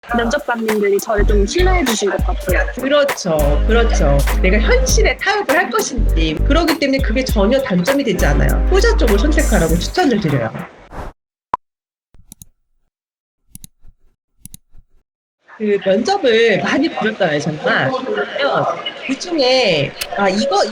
면접관님들이 저를 좀 신뢰해 주신 것 같아요. 그렇죠. 그렇죠. 내가 현실에 타협을 할 것인지. 그렇기 때문에 그게 전혀 단점이 되지 않아요. 후자 쪽을 선택하라고 추천을 드려요. 그 면접을 많이 보셨잖아요, 정말. 그러면 그 중에, 이거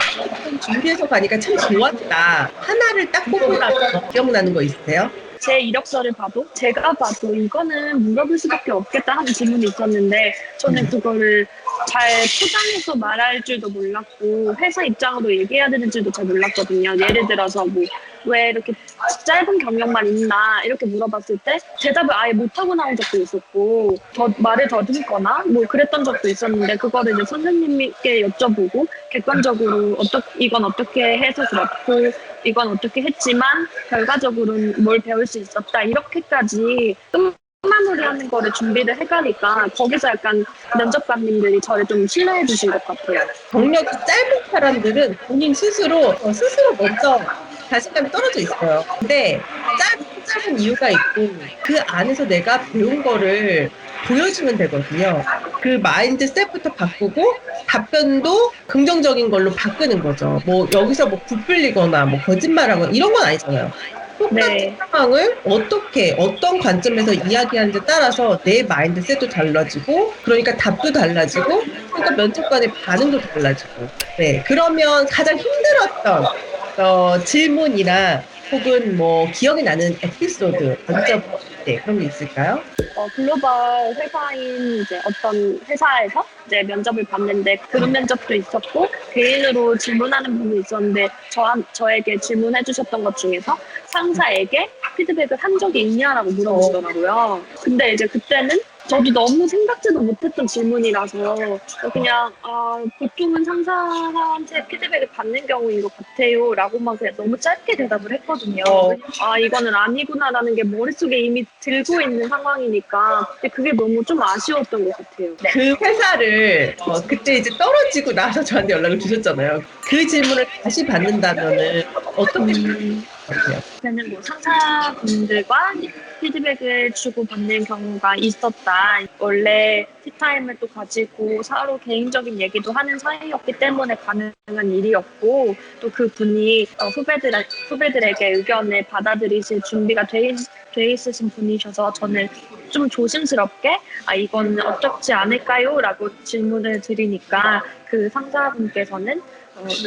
좀 준비해서 가니까 참 좋았다. 하나를 딱 꼽으라면 기억나는 거 있으세요? 제 이력서를 봐도 제가 봐도 이거는 물어볼 수밖에 없겠다 하는 질문이 있었는데 저는 그거를 잘 포장해서 말할 줄도 몰랐고 회사 입장으로 얘기해야 되는 줄도 잘 몰랐거든요. 예를 들어서 뭐 왜 이렇게 짧은 경력만 있나 이렇게 물어봤을 때 대답을 아예 못하고 나온 적도 있었고 말을 더듬거나 뭐 그랬던 적도 있었는데 그거를 이제 선생님께 여쭤보고 객관적으로 이건 어떻게 해서 그렇고 이건 어떻게 했지만 결과적으로는 뭘 배울 수 있었다 이렇게까지 끝마무리하는 거를 준비를 해가니까 거기서 약간 면접관님들이 저를 좀 신뢰해 주신 것 같아요. 경력이 짧은 사람들은 본인 스스로 먼저 자신감이 떨어져 있어요. 근데 짧은 이유가 있고 그 안에서 내가 배운 거를 보여주면 되거든요. 그 마인드셋부터 바꾸고 답변도 긍정적인 걸로 바꾸는 거죠. 뭐 여기서 뭐 부풀리거나 뭐 거짓말하거나 이런 건 아니잖아요. 똑같은 네. 상황을 어떤 관점에서 이야기하는지에 따라서 내 마인드셋도 달라지고, 그러니까 답도 달라지고, 그러니까 면접관의 반응도 달라지고. 네, 그러면 가장 힘들었던 질문이나 혹은 뭐 기억에 나는 에피소드, 면접 때 그런 게 있을까요? 글로벌 회사인 이제 어떤 회사에서 이제 면접을 봤는데 그룹 면접도 있었고 개인으로 질문하는 분도 있었는데 저에게 질문해 주셨던 것 중에서 상사에게 피드백을 한 적이 있냐라고 물어보더라고요. 근데 이제 그때는 저도 너무 생각지도 못했던 질문이라서 그냥 보통은 상사한테 피드백을 받는 경우인 것 같아요 라고만 그냥 너무 짧게 대답을 했거든요. 이거는 아니구나라는 게 머릿속에 이미 들고 있는 상황이니까 근데 그게 너무 좀 아쉬웠던 것 같아요. 네. 그 회사를 그때 이제 떨어지고 나서 저한테 연락을 주셨잖아요. 그 질문을 다시 받는다면은 어떻게 생각하세요? 저는 뭐 상사분들과 피드백을 주고받는 경우가 있었다. 원래 티타임을 또 가지고 서로 개인적인 얘기도 하는 사이였기 때문에 가능한 일이었고 또 그 분이 후배들에게 의견을 받아들이실 준비가 돼 있으신 분이셔서 저는 좀 조심스럽게 이건 어떻지 않을까요? 라고 질문을 드리니까 그 상사분께서는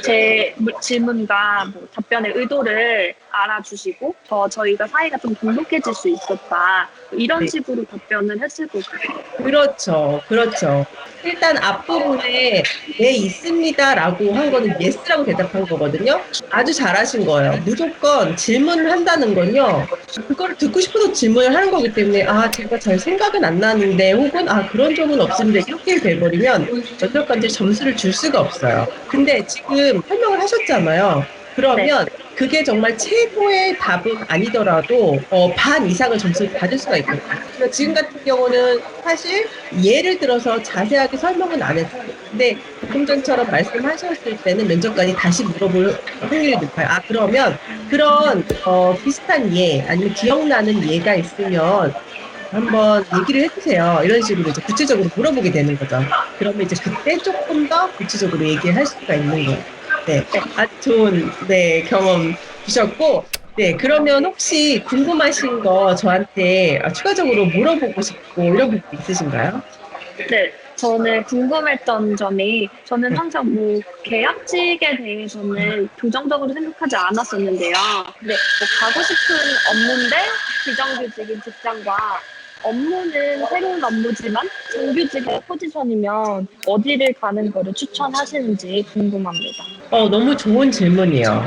제 질문과 뭐 답변의 의도를 알아주시고 저희가 사이가 좀 돈독해질 수 있었다. 이런 네. 식으로 답변을 했을 것 같아요. 그렇죠. 그렇죠. 일단 앞부분에 네, 있습니다라고 한 거는 yes라고 대답한 거거든요. 아주 잘하신 거예요. 무조건 질문을 한다는 건요. 그거를 듣고 싶어서 질문을 하는 거기 때문에 제가 잘 생각은 안 나는데 혹은 그런 적은 없습니다. 이렇게 돼버리면 면접관들 점수를 줄 수가 없어요. 근데 지금 설명을 하셨잖아요. 네. 그러면 그게 정말 최고의 답은 아니더라도 반 이상의 점수를 받을 수가 있거든요. 그래서 지금 같은 경우는 사실 예를 들어서 자세하게 설명은 안 했어요. 근데 조금 전처럼 말씀하셨을 때는 면접관이 다시 물어볼 확률이 높아요. 그러면 그런 비슷한 예 아니면 기억나는 예가 있으면 한번 얘기를 해주세요. 이런 식으로 이제 구체적으로 물어보게 되는 거죠. 그러면 이제 그때 조금 더 구체적으로 얘기할 수가 있는 거예요. 네, 아주 좋은 경험 주셨고, 네, 그러면 혹시 궁금하신 거 저한테 추가적으로 물어보고 싶고 이런 부분 있으신가요? 네, 저는 궁금했던 점이 저는 네. 항상 뭐 계약직에 대해서는 부정적으로 생각하지 않았었는데요. 근데 뭐 가고 싶은 업무인데 비정규직인 직장과 업무는 새로운 업무지만 정규직의 포지션이면 어디를 가는 거를 추천하시는지 궁금합니다. 너무 좋은 질문이에요.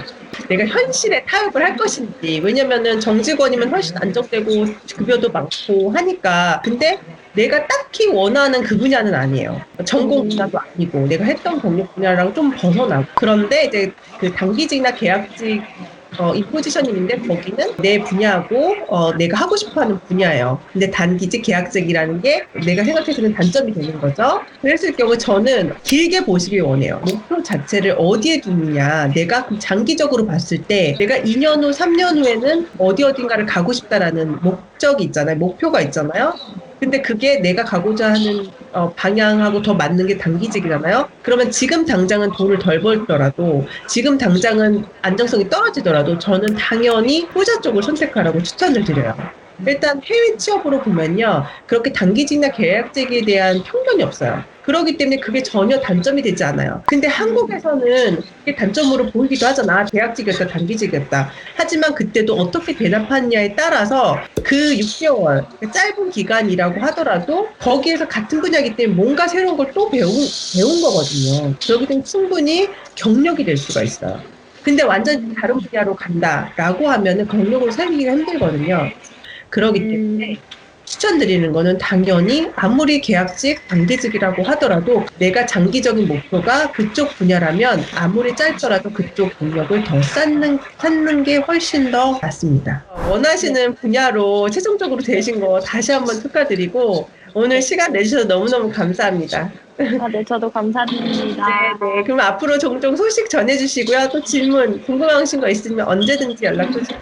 내가 현실에 타협을 할 것인지. 왜냐면은 정직원이면 훨씬 안정되고 급여도 많고 하니까. 근데 내가 딱히 원하는 그 분야는 아니에요. 전공 분야도 아니고 내가 했던 경력 분야랑 좀 벗어나고. 그런데 이제 그 단기직이나 계약직 이 포지션인데 거기는 내 분야고 내가 하고 싶어하는 분야예요. 근데 단기직 계약직이라는 게 내가 생각해서는 단점이 되는 거죠. 그랬을 경우 저는 길게 보시길 원해요. 목표 자체를 어디에 두느냐. 내가 장기적으로 봤을 때 내가 2년 후, 3년 후에는 어디 어딘가를 가고 싶다라는 목적이 있잖아요. 목표가 있잖아요. 근데 그게 내가 가고자 하는 방향하고 더 맞는 게 단기직이잖아요. 그러면 지금 당장은 돈을 덜 벌더라도 지금 당장은 안정성이 떨어지더라도 저는 당연히 후자 쪽을 선택하라고 추천을 드려요. 일단 해외 취업으로 보면요. 그렇게 단기직이나 계약직에 대한 편견이 없어요. 그렇기 때문에 그게 전혀 단점이 되지 않아요. 근데 한국에서는 그게 단점으로 보이기도 하잖아. 계약직이었다, 단기직이었다. 하지만 그때도 어떻게 대답하느냐에 따라서 그 6개월, 짧은 기간이라고 하더라도 거기에서 같은 분야이기 때문에 뭔가 새로운 걸 또 배운 거거든요. 그렇기 때문에 충분히 경력이 될 수가 있어요. 근데 완전히 다른 분야로 간다라고 하면은 경력을 살기가 힘들거든요. 그렇기 때문에 추천드리는 거는 당연히 아무리 계약직, 단기직이라고 하더라도 내가 장기적인 목표가 그쪽 분야라면 아무리 짧더라도 그쪽 경력을 더 쌓는 게 훨씬 더 낫습니다. 원하시는 분야로 최종적으로 되신 거 다시 한번 축하드리고 오늘 시간 내주셔서 너무너무 감사합니다. 아, 네, 저도 감사드립니다. 네, 그럼 앞으로 종종 소식 전해주시고요. 또 질문 궁금하신 거 있으면 언제든지 연락 주세요.